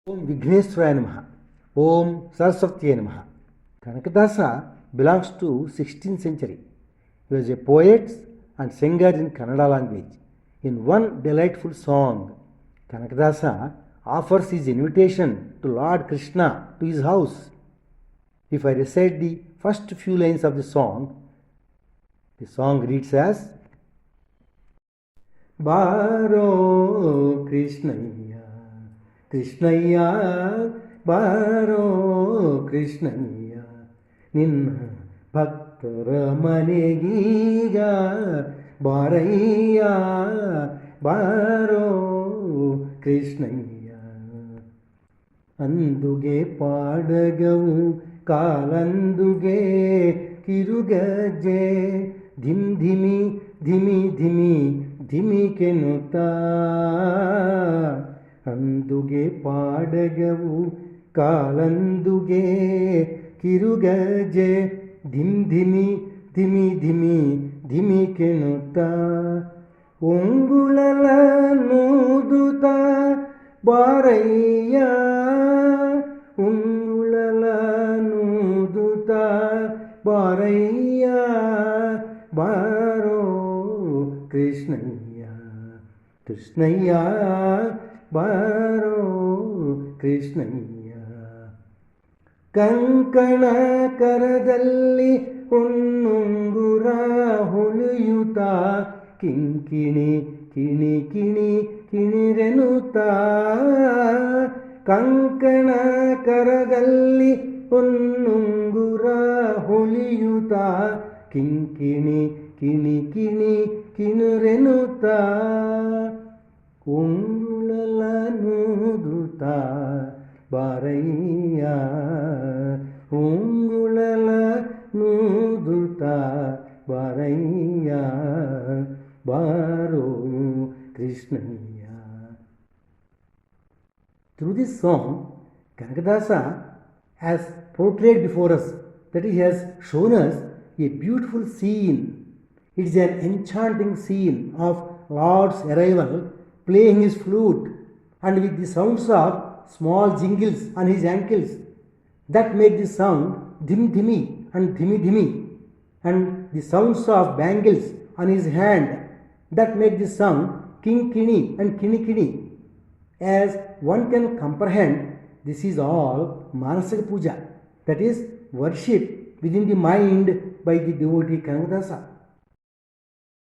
Om Vigneswaraya Namaha. Om Saraswatye Namaha. Kanakadasa belongs to 16th century. He was a poet and singer in Kannada language. In one delightful song, Kanakadasa offers his invitation to Lord Krishna to his house. If I recite the first few lines of the song reads as Baro Krishnaya Krishnaya Baro Krishnaya Ninna Bhaktara Manegiga Baraya Baro Krishnaya Anduge Padagavu Kalanduge Kirugajje Dim Dhimi Dhimi Dhimi Dhimi Kenuta Anduge Padagavu Kalanduge Kirugajje Dim Dhimi Dhimi Dhimi Dhimi Kenuta Ungulala Nuduta Baraya Ungulala Nuduta Baraya Baro Krishnaya Krishnaya Baro Krishnaya ಕಂಕಣ ಕರದಲ್ಲಿ ಹುಣ್ಣುಂಗುರ ಹುಲಿಯುತ ಕಿಂಕಿಣಿ ಕಿಣಿ ಕಿಣಿ ಕಿಣಿರೆನುತ ಕಂಕಣ ಕರದಲ್ಲಿ ಹುಣ್ಣುಂಗುರ ಹುಲಿಯುತ ಕಿಂಕಿಣಿ ಕಿಣಿ ಕಿಣಿ ಕಿಣಿರೆನುತ ಉಂಗುಳಲ ನೂದುತ ಬಾರಯ್ಯ ಉಂಗುಳಲ ನೂದುತ ಬಾರಯ್ಯ ಬಾರೋ ಕೃಷ್ಣಯ್ಯ. Through this song, Kanakadasa has portrayed before us, that he has shown us a beautiful scene. It is an enchanting scene of Lord's arrival, playing his flute and with the sounds of small jingles on his ankles that make the sound dhim dhimi and dhimi dhimi, and the sounds of bangles on his hand that make the sound kinkini and kini kini. As one can comprehend, this is all Manasika Puja, that is worship within the mind by the devotee Kanakadasa.